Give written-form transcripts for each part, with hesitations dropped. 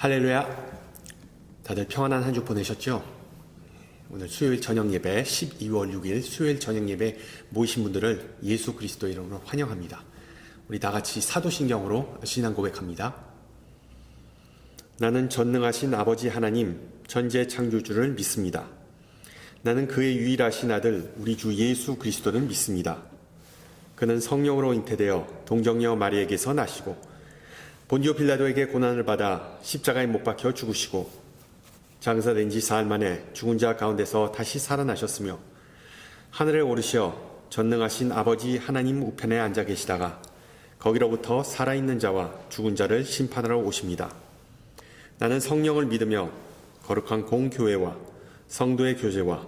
할렐루야. 다들 평안한 한 주 보내셨죠? 오늘 수요일 저녁 예배 12월 6일 수요일 저녁 예배 모이신 분들을 예수 그리스도 이름으로 환영합니다. 우리 다같이 사도신경으로 신앙 고백합니다. 나는 전능하신 아버지 하나님 전지의 창조주를 믿습니다. 나는 그의 유일하신 아들 우리 주 예수 그리스도를 믿습니다. 그는 성령으로 잉태되어 동정녀 마리에게서 나시고 본디오 빌라도에게 고난을 받아 십자가에 못 박혀 죽으시고 장사된 지 사흘 만에 죽은 자 가운데서 다시 살아나셨으며 하늘에 오르시어 전능하신 아버지 하나님 우편에 앉아 계시다가 거기로부터 살아있는 자와 죽은 자를 심판하러 오십니다. 나는 성령을 믿으며 거룩한 공교회와 성도의 교제와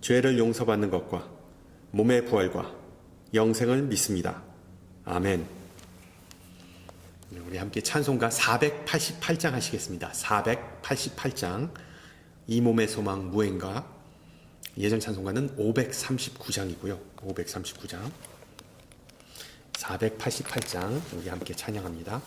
죄를 용서받는 것과 몸의 부활과 영생을 믿습니다. 아멘. 우리 함께 찬송가 488장 하시겠습니다. 488장 이 몸의 소망 무행가. 예전 찬송가는 539장이고요. 539장 488장 우리 함께 찬양합니다.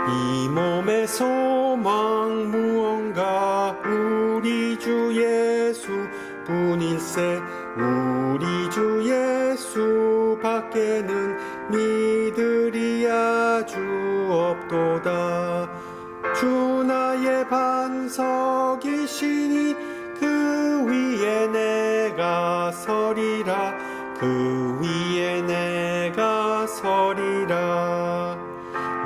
이 몸의 소망 무언가 우리 주 예수 뿐일세. 우리 주 예수 밖에는 믿으리 아주 없도다. 주 나의 반석이시니 그 위에 내가 서리라. 그 위에 내가 서리라.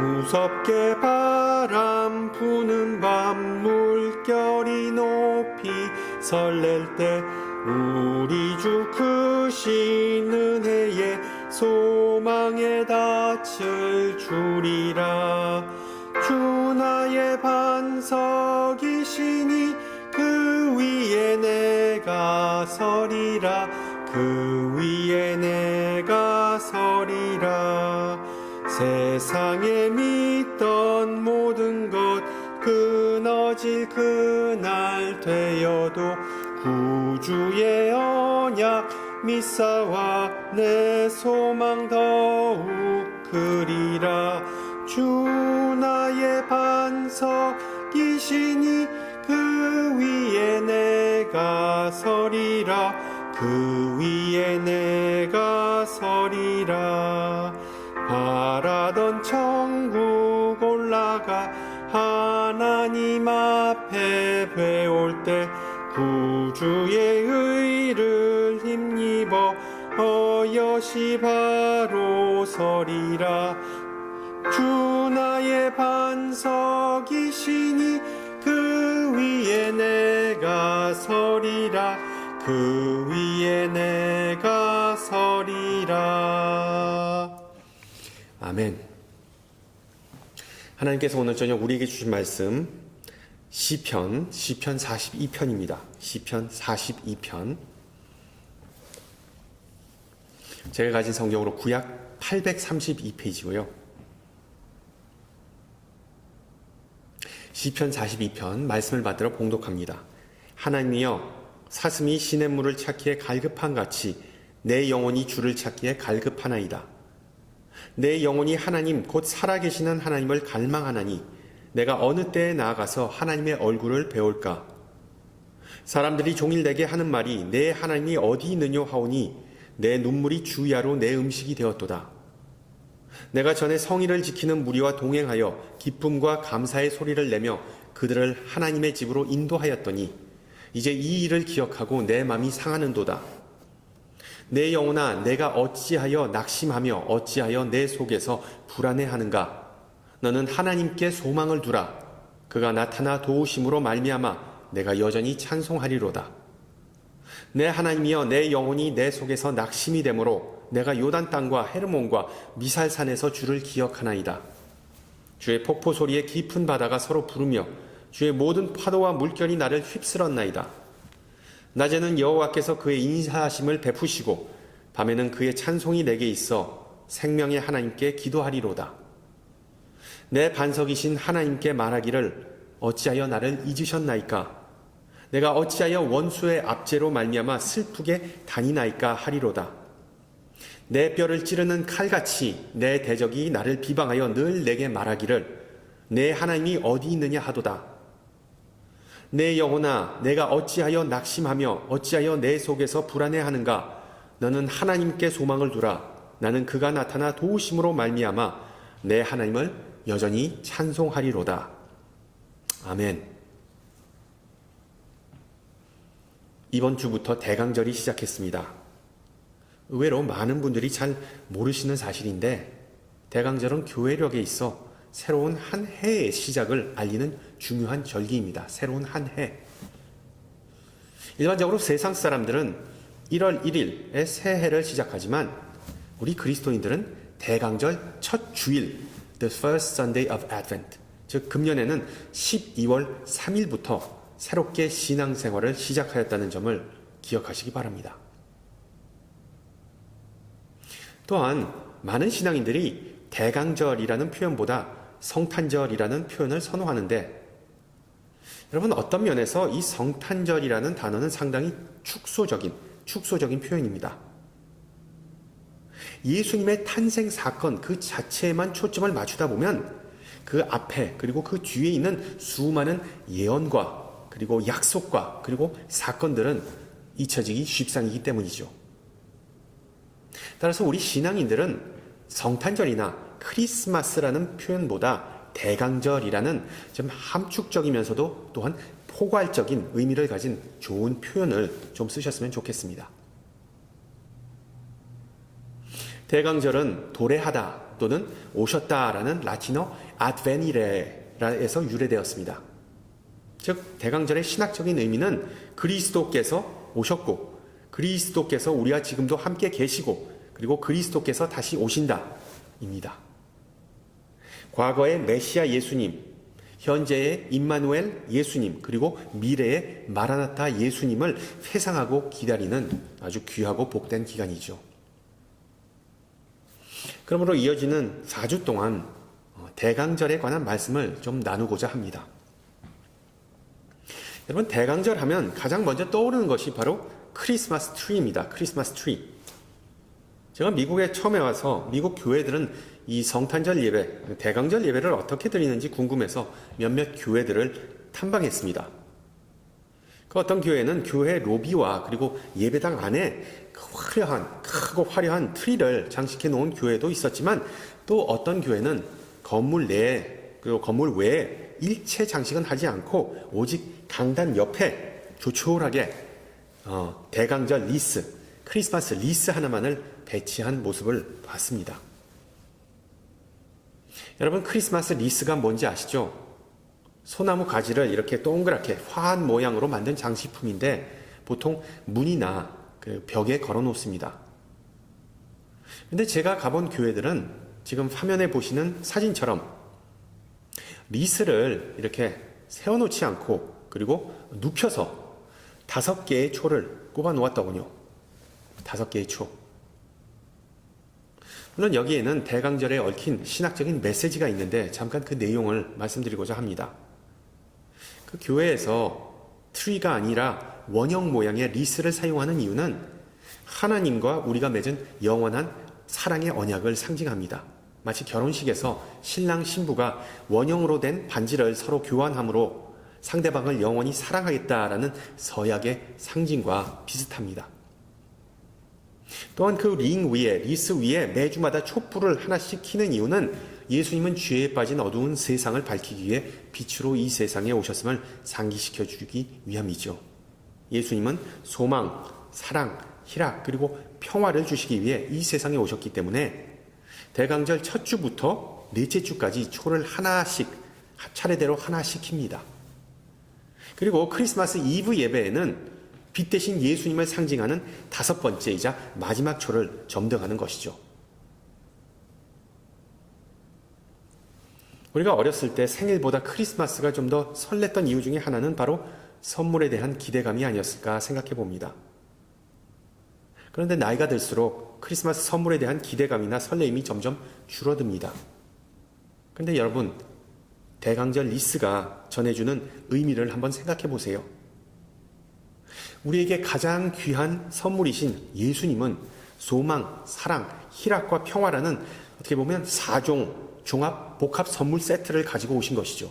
무섭게 바람 부는 밤 물결이 높이 설렐 때 우리 주 크신 은혜에 소망에 닿을 줄이라. 주 나의 반석이시니 그 위에 내가 서리라. 그 위에 내가 서리라. 세상에 믿던 모든 것 끊어질 그날 되어도 구주의 언약 믿사와 내 소망 더욱 크리라. 주 나의 반석이시니 그 위에 내가 서리라. 그 위에 내가 서리라. 바라던 천국 올라가 하나님 앞에 배울 때 구주의 의를 힘입어 어여시 바로 서리라. 주 나의 반석이시니 그 위에 내가 서리라. 그 위에 내가 서리라. 아멘. 하나님께서 오늘 저녁 우리에게 주신 말씀 시편 42편입니다. 시편 42편. 제가 가진 성경으로 구약 832페이지고요. 시편 42편 말씀을 받들어 봉독합니다. 하나님이여 사슴이 시냇물을 찾기에 갈급한 같이 내 영혼이 주를 찾기에 갈급하나이다. 내 영혼이 하나님 곧 살아계시는 하나님을 갈망하나니 내가 어느 때에 나아가서 하나님의 얼굴을 배울까. 사람들이 종일 내게 하는 말이 내 하나님이 어디 있느뇨 하오니 내 눈물이 주야로 내 음식이 되었도다. 내가 전에 성의를 지키는 무리와 동행하여 기쁨과 감사의 소리를 내며 그들을 하나님의 집으로 인도하였더니 이제 이 일을 기억하고 내 맘이 상하는도다. 내 영혼아 내가 어찌하여 낙심하며 어찌하여 내 속에서 불안해하는가. 너는 하나님께 소망을 두라. 그가 나타나 도우심으로 말미암아 내가 여전히 찬송하리로다. 내 하나님이여 내 영혼이 내 속에서 낙심이 되므로 내가 요단 땅과 헤르몬과 미살산에서 주를 기억하나이다. 주의 폭포 소리에 깊은 바다가 서로 부르며 주의 모든 파도와 물결이 나를 휩쓸었나이다. 낮에는 여호와께서 그의 인사하심을 베푸시고 밤에는 그의 찬송이 내게 있어 생명의 하나님께 기도하리로다. 내 반석이신 하나님께 말하기를 어찌하여 나를 잊으셨나이까? 내가 어찌하여 원수의 압제로 말미암아 슬프게 다니나이까 하리로다. 내 뼈를 찌르는 칼같이 내 대적이 나를 비방하여 늘 내게 말하기를 내 하나님이 어디 있느냐 하도다. 내 영혼아, 내가 어찌하여 낙심하며 어찌하여 내 속에서 불안해하는가? 너는 하나님께 소망을 두라. 나는 그가 나타나 도우심으로 말미암아 내 하나님을 여전히 찬송하리로다. 아멘. 이번 주부터 대강절이 시작했습니다. 의외로 많은 분들이 잘 모르시는 사실인데 대강절은 교회력에 있어 새로운 한 해의 시작을 알리는 중요한 절기입니다. 새로운 한 해. 일반적으로 세상 사람들은 1월 1일에 새해를 시작하지만 우리 그리스도인들은 대강절 첫 주일, the first Sunday of Advent, 즉 금년에는 12월 3일부터 새롭게 신앙생활을 시작하였다는 점을 기억하시기 바랍니다. 또한 많은 신앙인들이 대강절이라는 표현보다 성탄절이라는 표현을 선호하는데 여러분 어떤 면에서 이 성탄절이라는 단어는 상당히 축소적인 표현입니다. 예수님의 탄생 사건 그 자체에만 초점을 맞추다 보면 그 앞에 그리고 그 뒤에 있는 수많은 예언과 그리고 약속과 그리고 사건들은 잊혀지기 쉽상이기 때문이죠. 따라서 우리 신앙인들은 성탄절이나 크리스마스라는 표현보다 대강절이라는 좀 함축적이면서도 또한 포괄적인 의미를 가진 좋은 표현을 좀 쓰셨으면 좋겠습니다. 대강절은 도래하다 또는 오셨다라는 라틴어 advenire에서 유래되었습니다. 즉 대강절의 신학적인 의미는 그리스도께서 오셨고 그리스도께서 우리와 지금도 함께 계시고 그리고 그리스도께서 다시 오신다 입니다. 과거의 메시아 예수님, 현재의 임마누엘 예수님, 그리고 미래의 마라나타 예수님을 회상하고 기다리는 아주 귀하고 복된 기간이죠. 그러므로 이어지는 4주 동안 대강절에 관한 말씀을 좀 나누고자 합니다. 여러분 대강절 하면 가장 먼저 떠오르는 것이 바로 크리스마스 트리입니다. 크리스마스 트리. 제가 미국에 처음에 와서 미국 교회들은 이 성탄절 예배, 대강절 예배를 어떻게 드리는지 궁금해서 몇몇 교회들을 탐방했습니다. 그 어떤 교회는 교회 로비와 그리고 예배당 안에 크고 화려한 트리를 장식해 놓은 교회도 있었지만 또 어떤 교회는 건물 내에 그리고 건물 외에 일체 장식은 하지 않고 오직 강단 옆에 조촐하게 대강절 리스, 크리스마스 리스 하나만을 배치한 모습을 봤습니다. 여러분 크리스마스 리스가 뭔지 아시죠? 소나무 가지를 이렇게 동그랗게 화한 모양으로 만든 장식품인데 보통 문이나 그 벽에 걸어 놓습니다. 근데 제가 가본 교회들은 지금 화면에 보시는 사진처럼 리스를 이렇게 세워놓지 않고 그리고 눕혀서 5개의 초를 꼽아 놓았더군요. 5개의 초. 물론 여기에는 대강절에 얽힌 신학적인 메시지가 있는데 잠깐 그 내용을 말씀드리고자 합니다. 그 교회에서 트리가 아니라 원형 모양의 리스를 사용하는 이유는 하나님과 우리가 맺은 영원한 사랑의 언약을 상징합니다. 마치 결혼식에서 신랑 신부가 원형으로 된 반지를 서로 교환함으로 상대방을 영원히 사랑하겠다라는 서약의 상징과 비슷합니다. 또한 그 리스 위에 매주마다 촛불을 하나씩 켜는 이유는 예수님은 죄에 빠진 어두운 세상을 밝히기 위해 빛으로 이 세상에 오셨음을 상기시켜 주기 위함이죠. 예수님은 소망, 사랑, 희락 그리고 평화를 주시기 위해 이 세상에 오셨기 때문에 대강절 첫 주부터 넷째 주까지 초를 하나씩 차례대로 하나씩 킵니다. 그리고 크리스마스 이브 예배에는 빛 대신 예수님을 상징하는 5번째이자 마지막 초를 점등하는 것이죠. 우리가 어렸을 때 생일보다 크리스마스가 좀 더 설렜던 이유 중에 하나는 바로 선물에 대한 기대감이 아니었을까 생각해 봅니다. 그런데 나이가 들수록 크리스마스 선물에 대한 기대감이나 설레임이 점점 줄어듭니다. 그런데 여러분, 대강절 리스가 전해주는 의미를 한번 생각해 보세요. 우리에게 가장 귀한 선물이신 예수님은 소망, 사랑, 희락과 평화라는 어떻게 보면 4종 종합 복합 선물 세트를 가지고 오신 것이죠.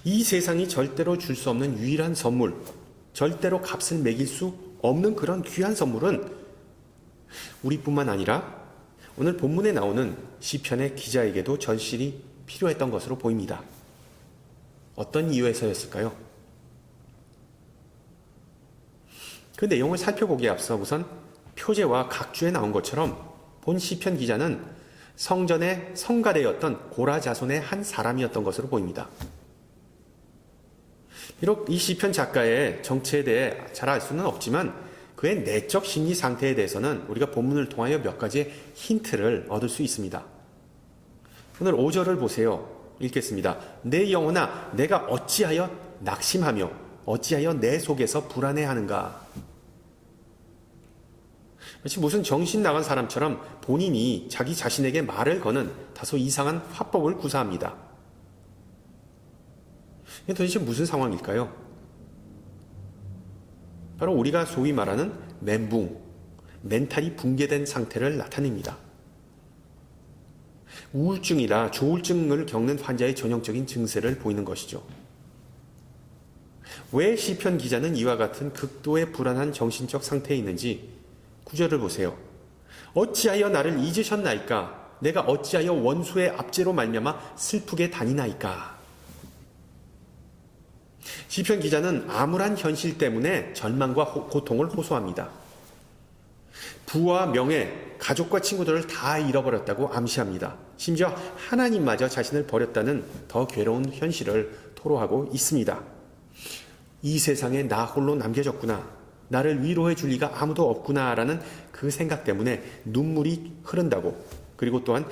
이 세상이 절대로 줄 수 없는 유일한 선물, 절대로 값을 매길 수 없는 그런 귀한 선물은 우리뿐만 아니라 오늘 본문에 나오는 시편의 기자에게도 절실히 필요했던 것으로 보입니다. 어떤 이유에서였을까요? 그 내용을 살펴보기에 앞서 우선 표제와 각주에 나온 것처럼 본 시편 기자는 성전의 성가대였던 고라 자손의 한 사람이었던 것으로 보입니다. 비록 이 시편 작가의 정체에 대해 잘 알 수는 없지만 그의 내적 심리 상태에 대해서는 우리가 본문을 통하여 몇 가지의 힌트를 얻을 수 있습니다. 오늘 5절을 보세요. 읽겠습니다. 내 영혼아 내가 어찌하여 낙심하며 어찌하여 내 속에서 불안해하는가. 마치 무슨 정신 나간 사람처럼 본인이 자기 자신에게 말을 거는 다소 이상한 화법을 구사합니다. 이게 도대체 무슨 상황일까요? 바로 우리가 소위 말하는 멘붕, 멘탈이 붕괴된 상태를 나타냅니다. 우울증이나 조울증을 겪는 환자의 전형적인 증세를 보이는 것이죠. 왜 시편 기자는 이와 같은 극도의 불안한 정신적 상태에 있는지 9절을 보세요. 어찌하여 나를 잊으셨나이까? 내가 어찌하여 원수의 압제로 말미암아 슬프게 다니나이까? 시편 기자는 암울한 현실 때문에 절망과 고통을 호소합니다. 부와 명예, 가족과 친구들을 다 잃어버렸다고 암시합니다. 심지어 하나님마저 자신을 버렸다는 더 괴로운 현실을 토로하고 있습니다. 이 세상에 나 홀로 남겨졌구나. 나를 위로해 줄 리가 아무도 없구나라는 그 생각 때문에 눈물이 흐른다고, 그리고 또한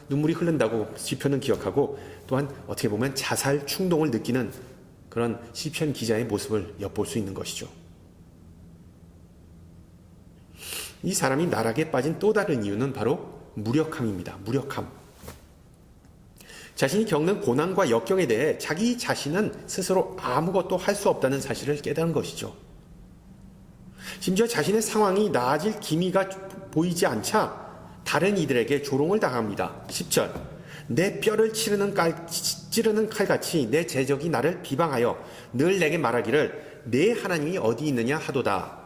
눈물이 흐른다고 시편은 기억하고, 또한 어떻게 보면 자살 충동을 느끼는 그런 시편 기자의 모습을 엿볼 수 있는 것이죠. 이 사람이 나락에 빠진 또 다른 이유는 바로 무력함입니다. 무력함. 자신이 겪는 고난과 역경에 대해 자기 자신은 스스로 아무것도 할 수 없다는 사실을 깨달은 것이죠. 심지어 자신의 상황이 나아질 기미가 보이지 않자 다른 이들에게 조롱을 당합니다. 10절. 내 뼈를 찌르는 칼같이 내 제적이 나를 비방하여 늘 내게 말하기를 내 하나님이 어디 있느냐 하도다.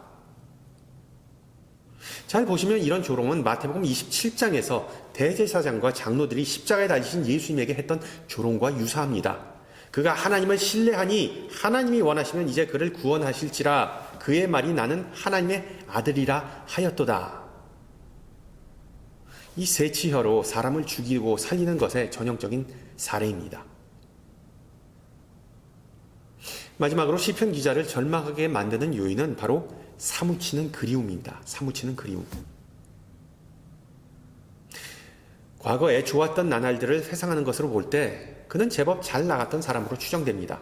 잘 보시면 이런 조롱은 마태복음 27장에서 대제사장과 장로들이 십자가에 달리신 예수님에게 했던 조롱과 유사합니다. 그가 하나님을 신뢰하니 하나님이 원하시면 이제 그를 구원하실지라 그의 말이 나는 하나님의 아들이라 하였도다. 이 세치혀로 사람을 죽이고 살리는 것의 전형적인 사례입니다. 마지막으로 시편 기자를 절망하게 만드는 요인은 바로 사무치는 그리움입니다. 사무치는 그리움. 과거에 좋았던 나날들을 회상하는 것으로 볼 때 그는 제법 잘 나갔던 사람으로 추정됩니다.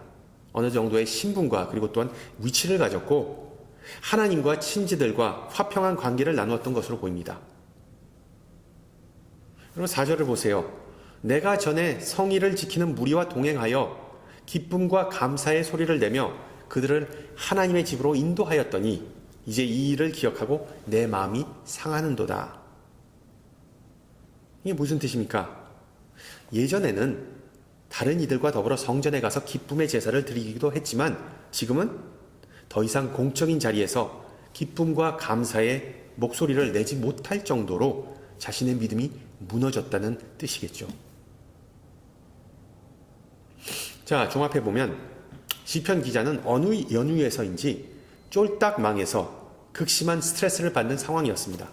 어느 정도의 신분과 그리고 또한 위치를 가졌고 하나님과 친지들과 화평한 관계를 나누었던 것으로 보입니다. 그리고 4절을 보세요. 내가 전에 성의를 지키는 무리와 동행하여 기쁨과 감사의 소리를 내며 그들을 하나님의 집으로 인도하였더니 이제 이 일을 기억하고 내 마음이 상하는도다. 이게 무슨 뜻입니까? 예전에는 다른 이들과 더불어 성전에 가서 기쁨의 제사를 드리기도 했지만 지금은 더 이상 공적인 자리에서 기쁨과 감사의 목소리를 내지 못할 정도로 자신의 믿음이 무너졌다는 뜻이겠죠. 자, 종합해보면 시편 기자는 어느 연유에서인지 쫄딱 망해서 극심한 스트레스를 받는 상황이었습니다.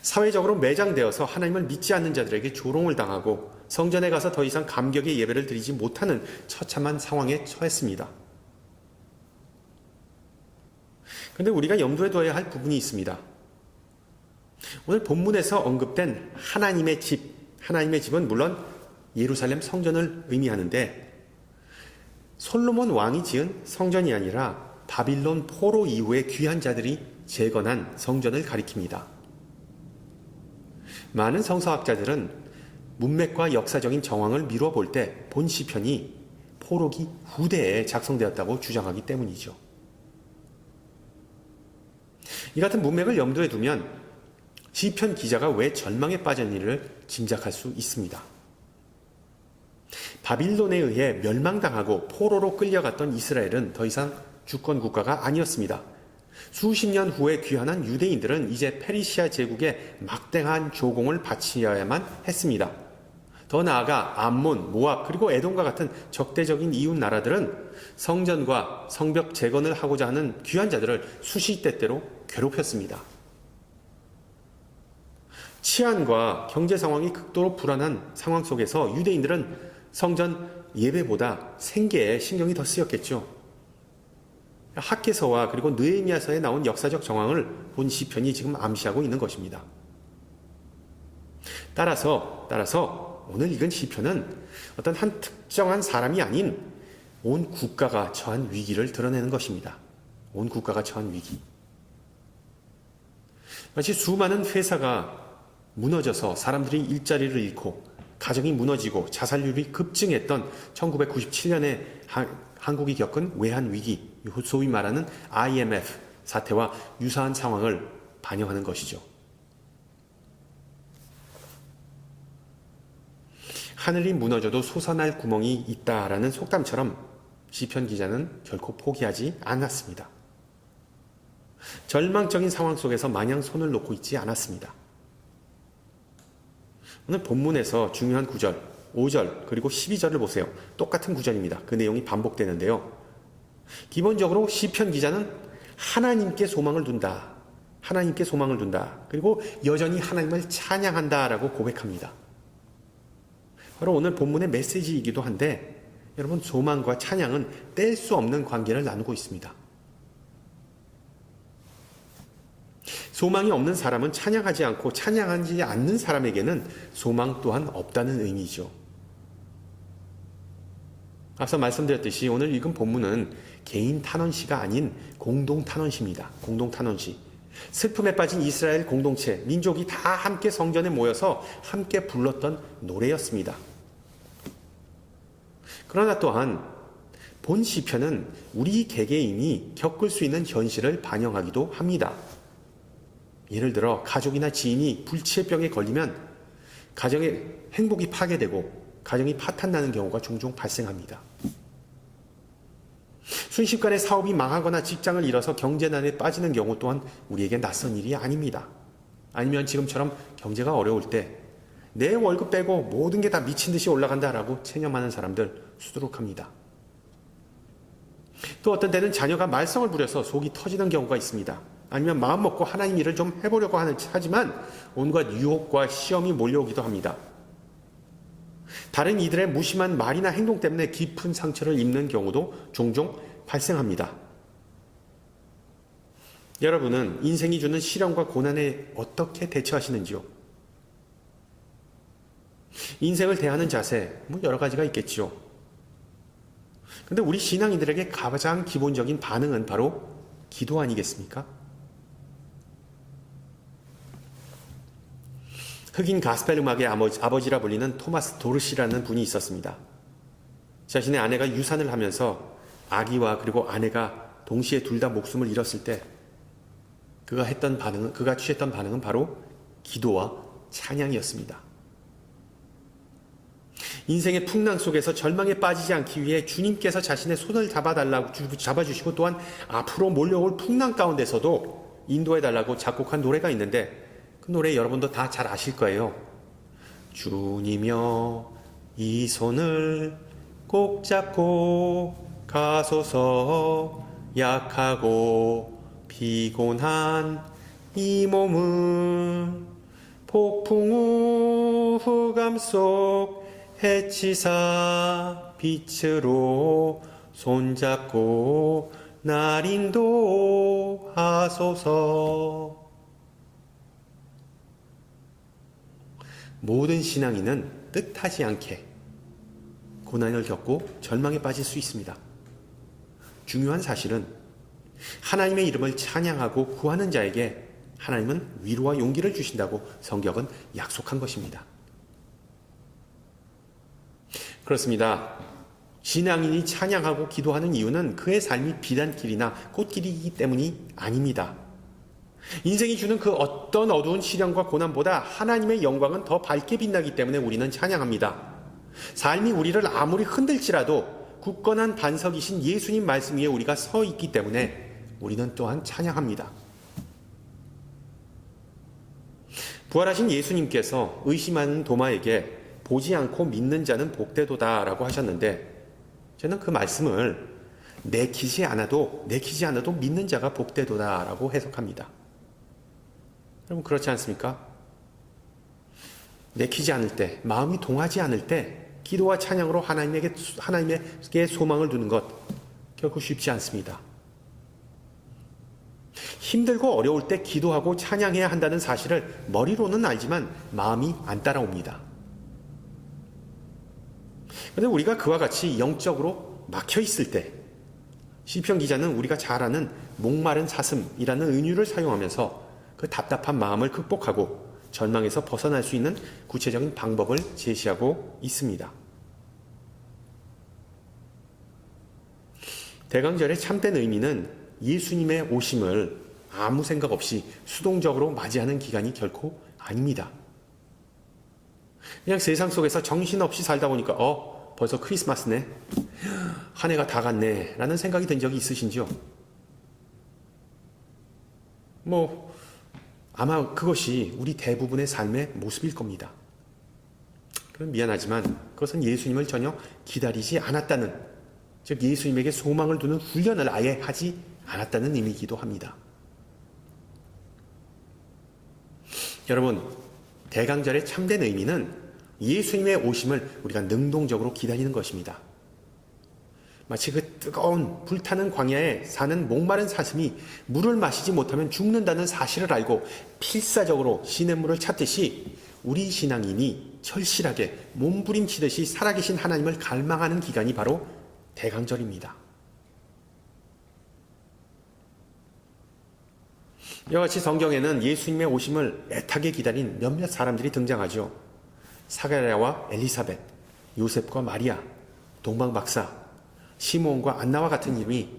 사회적으로 매장되어서 하나님을 믿지 않는 자들에게 조롱을 당하고 성전에 가서 더 이상 감격의 예배를 드리지 못하는 처참한 상황에 처했습니다. 그런데 우리가 염두에 둬야 할 부분이 있습니다. 오늘 본문에서 언급된 하나님의 집은 물론 예루살렘 성전을 의미하는데 솔로몬 왕이 지은 성전이 아니라 바빌론 포로 이후에 귀한 자들이 재건한 성전을 가리킵니다. 많은 성서학자들은 문맥과 역사적인 정황을 미루어 볼 때 본 시편이 포로기 후대에 작성되었다고 주장하기 때문이죠. 이 같은 문맥을 염두에 두면 시편 기자가 왜 절망에 빠졌는지를 짐작할 수 있습니다. 바빌론에 의해 멸망당하고 포로로 끌려갔던 이스라엘은 더 이상 주권 국가가 아니었습니다. 수십 년 후에 귀환한 유대인들은 이제 페르시아 제국에 막대한 조공을 바치어야만 했습니다. 더 나아가 암몬, 모압 그리고 에돔과 같은 적대적인 이웃 나라들은 성전과 성벽 재건을 하고자 하는 귀환자들을 수시때때로 괴롭혔습니다. 치안과 경제 상황이 극도로 불안한 상황 속에서 유대인들은 성전 예배보다 생계에 신경이 더 쓰였겠죠. 학개서와 그리고 느헤미야서에 나온 역사적 정황을 본 시편이 지금 암시하고 있는 것입니다. 따라서 오늘 읽은 시편은 어떤 한 특정한 사람이 아닌 온 국가가 처한 위기를 드러내는 것입니다. 온 국가가 처한 위기. 마치 수많은 회사가 무너져서 사람들이 일자리를 잃고 가정이 무너지고 자살률이 급증했던 1997년에 한국이 겪은 외환위기, 소위 말하는 IMF 사태와 유사한 상황을 반영하는 것이죠. 하늘이 무너져도 솟아날 구멍이 있다라는 속담처럼 시편 기자는 결코 포기하지 않았습니다. 절망적인 상황 속에서 마냥 손을 놓고 있지 않았습니다. 오늘 본문에서 중요한 구절, 5절 그리고 12절을 보세요. 똑같은 구절입니다. 그 내용이 반복되는데요. 기본적으로 시편 기자는 하나님께 소망을 둔다. 하나님께 소망을 둔다. 그리고 여전히 하나님을 찬양한다라고 고백합니다. 바로 오늘 본문의 메시지이기도 한데 여러분 소망과 찬양은 뗄 수 없는 관계를 나누고 있습니다. 소망이 없는 사람은 찬양하지 않고 찬양하지 않는 사람에게는 소망 또한 없다는 의미죠. 앞서 말씀드렸듯이 오늘 읽은 본문은 개인 탄원시가 아닌 공동 탄원시입니다. 공동 탄원시. 슬픔에 빠진 이스라엘 공동체, 민족이 다 함께 성전에 모여서 함께 불렀던 노래였습니다. 그러나 또한 본 시편은 우리 개개인이 겪을 수 있는 현실을 반영하기도 합니다. 예를 들어 가족이나 지인이 불치의 병에 걸리면 가정의 행복이 파괴되고 가정이 파탄나는 경우가 종종 발생합니다. 순식간에 사업이 망하거나 직장을 잃어서 경제난에 빠지는 경우 또한 우리에게 낯선 일이 아닙니다. 아니면 지금처럼 경제가 어려울 때 내 월급 빼고 모든 게 다 미친 듯이 올라간다라고 체념하는 사람들 수두룩합니다. 또 어떤 때는 자녀가 말썽을 부려서 속이 터지는 경우가 있습니다. 아니면 마음 먹고 하나님 일을 좀 해보려고 하지만 온갖 유혹과 시험이 몰려오기도 합니다. 다른 이들의 무심한 말이나 행동 때문에 깊은 상처를 입는 경우도 종종 발생합니다. 여러분은 인생이 주는 시련과 고난에 어떻게 대처하시는지요? 인생을 대하는 자세, 여러 가지가 있겠지요. 근데 우리 신앙인들에게 가장 기본적인 반응은 바로 기도 아니겠습니까? 흑인 가스펠 음악의 아버지라 불리는 토마스 도르시라는 분이 있었습니다. 자신의 아내가 유산을 하면서 아기와 그리고 아내가 동시에 둘 다 목숨을 잃었을 때 그가 취했던 반응은 바로 기도와 찬양이었습니다. 인생의 풍랑 속에서 절망에 빠지지 않기 위해 주님께서 자신의 손을 잡아주시고 또한 앞으로 몰려올 풍랑 가운데서도 인도해달라고 작곡한 노래가 있는데 그 노래 여러분도 다 잘 아실 거예요. 주님여 이 손을 꼭 잡고 가소서 약하고 피곤한 이 몸은 폭풍 후 흑암 속 해치사 빛으로 손잡고 날 인도하소서. 모든 신앙인은 뜻하지 않게 고난을 겪고 절망에 빠질 수 있습니다. 중요한 사실은 하나님의 이름을 찬양하고 구하는 자에게 하나님은 위로와 용기를 주신다고 성경은 약속한 것입니다. 그렇습니다. 신앙인이 찬양하고 기도하는 이유는 그의 삶이 비단길이나 꽃길이기 때문이 아닙니다. 인생이 주는 그 어떤 어두운 시련과 고난보다 하나님의 영광은 더 밝게 빛나기 때문에 우리는 찬양합니다. 삶이 우리를 아무리 흔들지라도 굳건한 반석이신 예수님 말씀 위에 우리가 서 있기 때문에 우리는 또한 찬양합니다. 부활하신 예수님께서 의심하는 도마에게 보지 않고 믿는 자는 복되도다 라고 하셨는데, 저는 그 말씀을 내키지 않아도 믿는 자가 복되도다 라고 해석합니다. 여러분 그렇지 않습니까? 내키지 않을 때, 마음이 동하지 않을 때 기도와 찬양으로 하나님에게 소망을 두는 것 결코 쉽지 않습니다. 힘들고 어려울 때 기도하고 찬양해야 한다는 사실을 머리로는 알지만 마음이 안 따라옵니다. 그런데 우리가 그와 같이 영적으로 막혀 있을 때, 시편 기자는 우리가 잘 아는 목마른 사슴이라는 은유를 사용하면서 그 답답한 마음을 극복하고 절망에서 벗어날 수 있는 구체적인 방법을 제시하고 있습니다. 대강절의 참된 의미는 예수님의 오심을 아무 생각 없이 수동적으로 맞이하는 기간이 결코 아닙니다. 그냥 세상 속에서 정신없이 살다 보니까 벌써 크리스마스네, 한 해가 다 갔네 라는 생각이 든 적이 있으신지요? 아마 그것이 우리 대부분의 삶의 모습일 겁니다. 그럼 미안하지만 그것은 예수님을 전혀 기다리지 않았다는, 즉 예수님에게 소망을 두는 훈련을 아예 하지 않았다는 의미이기도 합니다. 여러분, 대강절의 참된 의미는 예수님의 오심을 우리가 능동적으로 기다리는 것입니다. 마치 그 뜨거운 불타는 광야에 사는 목마른 사슴이 물을 마시지 못하면 죽는다는 사실을 알고 필사적으로 시냇물을 찾듯이 우리 신앙인이 절실하게 몸부림치듯이 살아계신 하나님을 갈망하는 기간이 바로 대강절입니다. 이와 같이 성경에는 예수님의 오심을 애타게 기다린 몇몇 사람들이 등장하죠. 사가랴와 엘리사벳, 요셉과 마리아, 동방박사, 시므온과 안나와 같은 이름이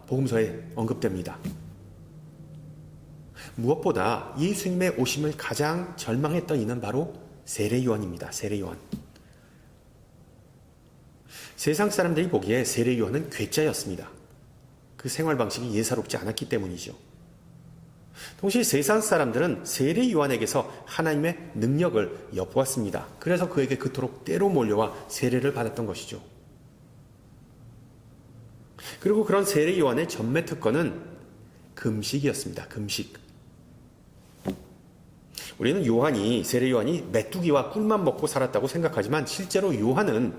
복음서에 언급됩니다. 무엇보다 예수님의 오심을 가장 절망했던 이는 바로 세례 요한입니다. 세례 요한. 세상 사람들이 보기에 세례 요한은 괴짜였습니다. 그 생활 방식이 예사롭지 않았기 때문이죠. 동시에 세상 사람들은 세례 요한에게서 하나님의 능력을 엿보았습니다. 그래서 그에게 그토록 때로 몰려와 세례를 받았던 것이죠. 그리고 그런 세례 요한의 전매 특권은 금식이었습니다. 금식. 우리는 세례 요한이 메뚜기와 꿀만 먹고 살았다고 생각하지만 실제로 요한은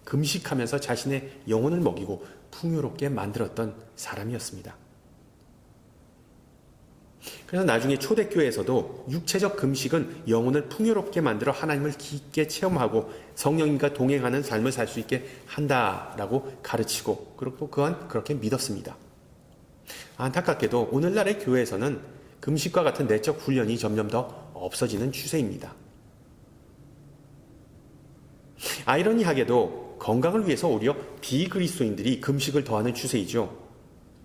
금식하면서 자신의 영혼을 먹이고 풍요롭게 만들었던 사람이었습니다. 그래서 나중에 초대교회에서도 육체적 금식은 영혼을 풍요롭게 만들어 하나님을 깊게 체험하고 성령님과 동행하는 삶을 살 수 있게 한다라고 가르치고, 그리고 또한 그렇게 믿었습니다. 안타깝게도 오늘날의 교회에서는 금식과 같은 내적 훈련이 점점 더 없어지는 추세입니다. 아이러니하게도 건강을 위해서 오히려 비그리스도인들이 금식을 더하는 추세이죠.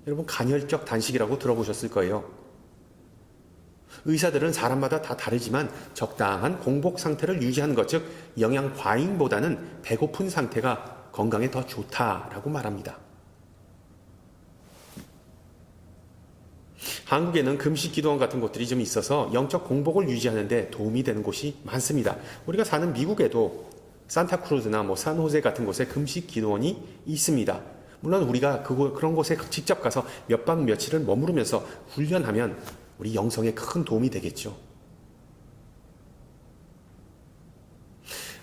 여러분, 간헐적 단식이라고 들어보셨을 거예요. 의사들은 사람마다 다 다르지만 적당한 공복 상태를 유지하는 것, 즉 영양 과잉보다는 배고픈 상태가 건강에 더 좋다라고 말합니다. 한국에는 금식 기도원 같은 곳들이 좀 있어서 영적 공복을 유지하는 데 도움이 되는 곳이 많습니다. 우리가 사는 미국에도 산타크루즈나 산호세 같은 곳에 금식 기도원이 있습니다. 물론 우리가 그런 곳에 직접 가서 몇 박 며칠을 머무르면서 훈련하면 우리 영성에 큰 도움이 되겠죠.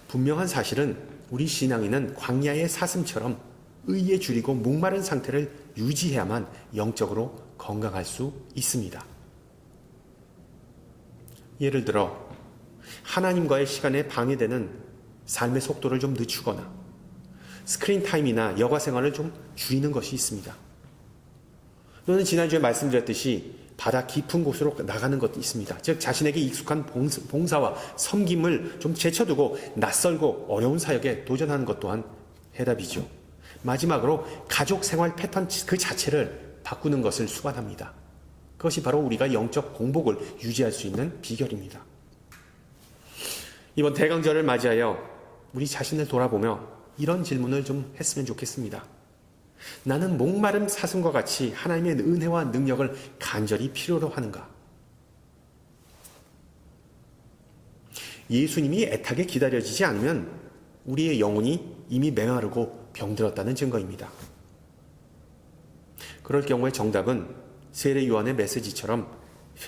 분명한 사실은 우리 신앙인은 광야의 사슴처럼 의에 줄이고 목마른 상태를 유지해야만 영적으로 건강할 수 있습니다. 예를 들어 하나님과의 시간에 방해되는 삶의 속도를 좀 늦추거나 스크린 타임이나 여가 생활을 좀 줄이는 것이 있습니다. 또는 지난주에 말씀드렸듯이 바다 깊은 곳으로 나가는 것도 있습니다. 즉 자신에게 익숙한 봉사와 섬김을 좀 제쳐두고 낯설고 어려운 사역에 도전하는 것 또한 해답이죠. 마지막으로 가족 생활 패턴 그 자체를 바꾸는 것을 수반합니다. 그것이 바로 우리가 영적 공복을 유지할 수 있는 비결입니다. 이번 대강절을 맞이하여 우리 자신을 돌아보며 이런 질문을 좀 했으면 좋겠습니다. 나는 목마름 사슴과 같이 하나님의 은혜와 능력을 간절히 필요로 하는가? 예수님이 애타게 기다려지지 않으면 우리의 영혼이 이미 메마르고 병들었다는 증거입니다. 그럴 경우에 정답은 세례 요한의 메시지처럼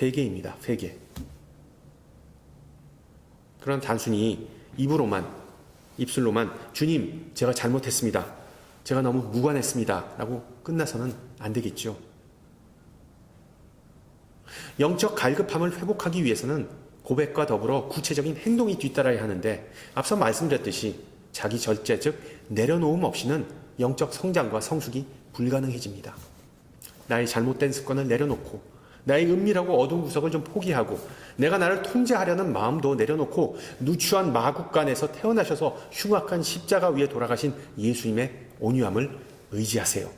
회개입니다. 회개. 그런 단순히 입술로만 주님, 제가 잘못했습니다. 제가 너무 무관했습니다. 라고 끝나서는 안 되겠죠. 영적 갈급함을 회복하기 위해서는 고백과 더불어 구체적인 행동이 뒤따라야 하는데 앞서 말씀드렸듯이 자기 절제 즉 내려놓음 없이는 영적 성장과 성숙이 불가능해집니다. 나의 잘못된 습관을 내려놓고 나의 은밀하고 어두운 구석을 좀 포기하고 내가 나를 통제하려는 마음도 내려놓고 누추한 마국간에서 태어나셔서 흉악한 십자가 위에 돌아가신 예수님의 온유함을 의지하세요.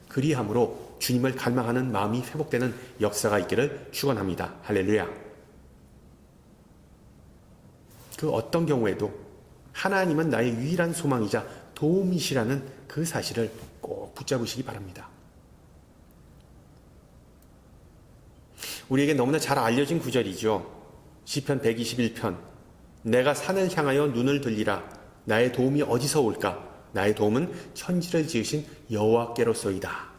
그리함으로 주님을 갈망하는 마음이 회복되는 역사가 있기를 축원합니다. 할렐루야. 그 어떤 경우에도 하나님은 나의 유일한 소망이자 도움이시라는 그 사실을 꼭 붙잡으시기 바랍니다. 우리에게 너무나 잘 알려진 구절이죠. 시편 121편 내가 산을 향하여 눈을 들리라. 나의 도움이 어디서 올까? 나의 도움은 천지를 지으신 여호와께로소이다.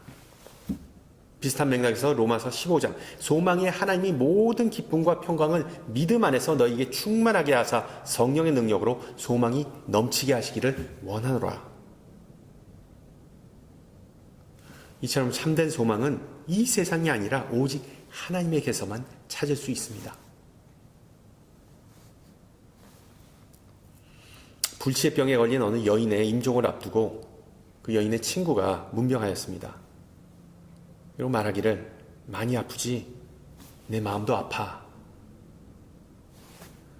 비슷한 맥락에서 로마서 15장 소망의 하나님이 모든 기쁨과 평강을 믿음 안에서 너희에게 충만하게 하사 성령의 능력으로 소망이 넘치게 하시기를 원하노라. 이처럼 참된 소망은 이 세상이 아니라 오직 하나님에게서만 찾을 수 있습니다. 불치병에 걸린 어느 여인의 임종을 앞두고 그 여인의 친구가 문병하였습니다. 그리고 말하기를 많이 아프지? 내 마음도 아파.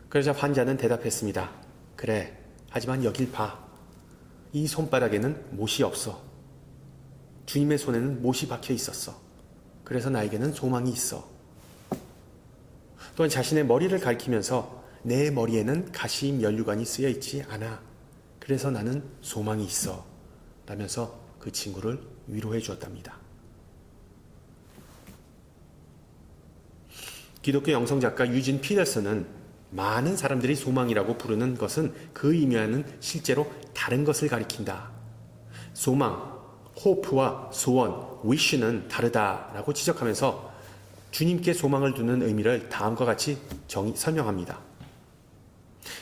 그러자 환자는 대답했습니다. 그래, 하지만 여길 봐. 이 손바닥에는 못이 없어. 주님의 손에는 못이 박혀 있었어. 그래서 나에게는 소망이 있어. 또한 자신의 머리를 가리키면서 내 머리에는 가시임 연류관이 쓰여 있지 않아. 그래서 나는 소망이 있어. 라면서 그 친구를 위로해 주었답니다. 기독교 영성작가 유진 피더슨은 많은 사람들이 소망이라고 부르는 것은 그 의미와는 실제로 다른 것을 가리킨다. 소망, 호프와 소원, wish는 다르다라고 지적하면서 주님께 소망을 두는 의미를 다음과 같이 설명합니다.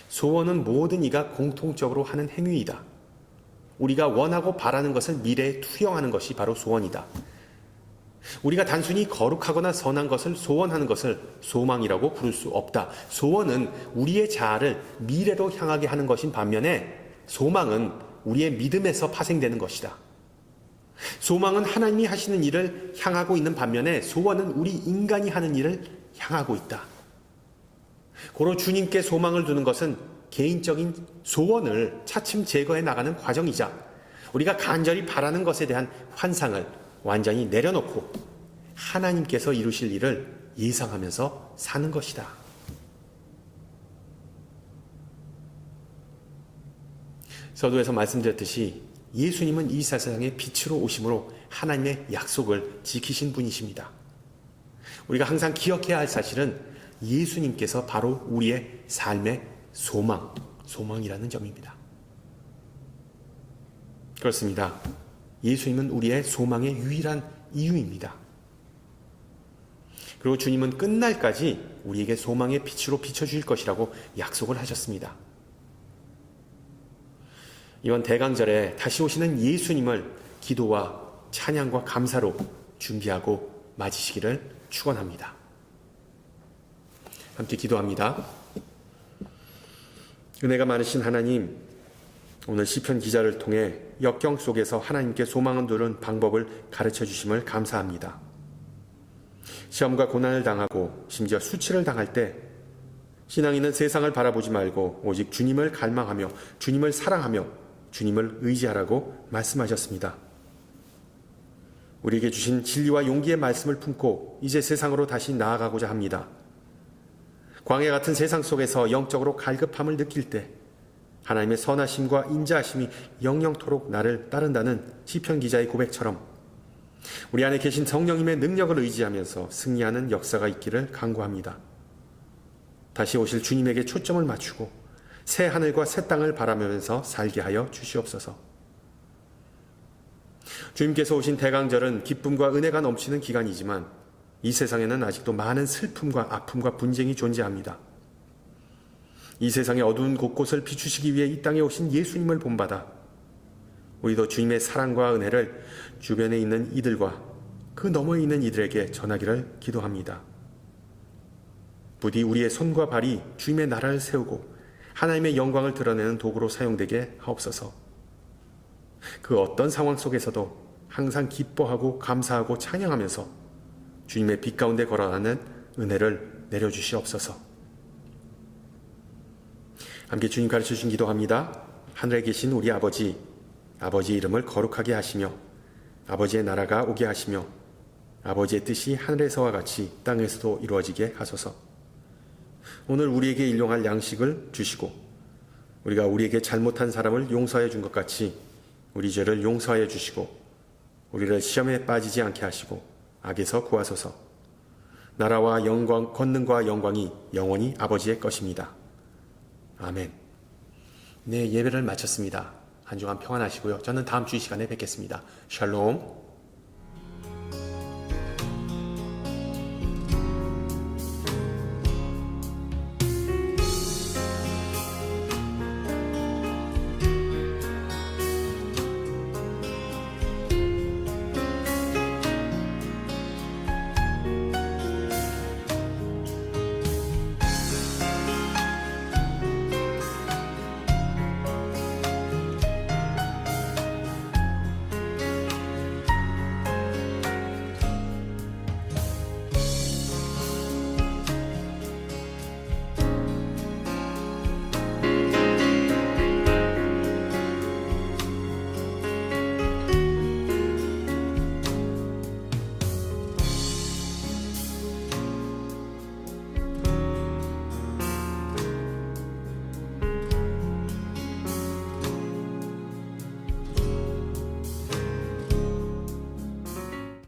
소원은 모든 이가 공통적으로 하는 행위이다. 우리가 원하고 바라는 것을 미래에 투영하는 것이 바로 소원이다. 우리가 단순히 거룩하거나 선한 것을 소원하는 것을 소망이라고 부를 수 없다. 소원은 우리의 자아를 미래로 향하게 하는 것인 반면에 소망은 우리의 믿음에서 파생되는 것이다. 소망은 하나님이 하시는 일을 향하고 있는 반면에 소원은 우리 인간이 하는 일을 향하고 있다. 고로 주님께 소망을 두는 것은 개인적인 소원을 차츰 제거해 나가는 과정이자 우리가 간절히 바라는 것에 대한 환상을 완전히 내려놓고 하나님께서 이루실 일을 예상하면서 사는 것이다. 서두에서 말씀드렸듯이 예수님은 이 세상에 빛으로 오심으로 하나님의 약속을 지키신 분이십니다. 우리가 항상 기억해야 할 사실은 예수님께서 바로 우리의 삶의 소망이라는 점입니다. 그렇습니다. 예수님은 우리의 소망의 유일한 이유입니다. 그리고 주님은 끝날까지 우리에게 소망의 빛으로 비춰주실 것이라고 약속을 하셨습니다. 이번 대강절에 다시 오시는 예수님을 기도와 찬양과 감사로 준비하고 맞이시기를 축원합니다. 함께 기도합니다. 은혜가 많으신 하나님, 오늘 시편 기자를 통해 역경 속에서 하나님께 소망을 두는 방법을 가르쳐 주심을 감사합니다. 시험과 고난을 당하고 심지어 수치를 당할 때 신앙인은 세상을 바라보지 말고 오직 주님을 갈망하며 주님을 사랑하며 주님을 의지하라고 말씀하셨습니다. 우리에게 주신 진리와 용기의 말씀을 품고 이제 세상으로 다시 나아가고자 합니다. 광야 같은 세상 속에서 영적으로 갈급함을 느낄 때 하나님의 선하심과 인자하심이 영영토록 나를 따른다는 시편 기자의 고백처럼 우리 안에 계신 성령님의 능력을 의지하면서 승리하는 역사가 있기를 간구합니다. 다시 오실 주님에게 초점을 맞추고 새 하늘과 새 땅을 바라보면서 살게 하여 주시옵소서. 주님께서 오신 대강절은 기쁨과 은혜가 넘치는 기간이지만 이 세상에는 아직도 많은 슬픔과 아픔과 분쟁이 존재합니다. 이 세상의 어두운 곳곳을 비추시기 위해 이 땅에 오신 예수님을 본받아 우리도 주님의 사랑과 은혜를 주변에 있는 이들과 그 너머에 있는 이들에게 전하기를 기도합니다. 부디 우리의 손과 발이 주님의 나라를 세우고 하나님의 영광을 드러내는 도구로 사용되게 하옵소서. 그 어떤 상황 속에서도 항상 기뻐하고 감사하고 찬양하면서 주님의 빛 가운데 걸어가는 은혜를 내려주시옵소서. 함께 주님 가르쳐주신 기도합니다. 하늘에 계신 우리 아버지, 아버지의 이름을 거룩하게 하시며 아버지의 나라가 오게 하시며 아버지의 뜻이 하늘에서와 같이 땅에서도 이루어지게 하소서. 오늘 우리에게 일용할 양식을 주시고 우리가 우리에게 잘못한 사람을 용서해 준 것 같이 우리 죄를 용서하여 주시고 우리를 시험에 빠지지 않게 하시고 악에서 구하소서. 나라와 영광, 권능과 영광이 영원히 아버지의 것입니다. 아멘. 네, 예배를 마쳤습니다. 한 주간 평안하시고요. 저는 다음 주 이 시간에 뵙겠습니다. 샬롬.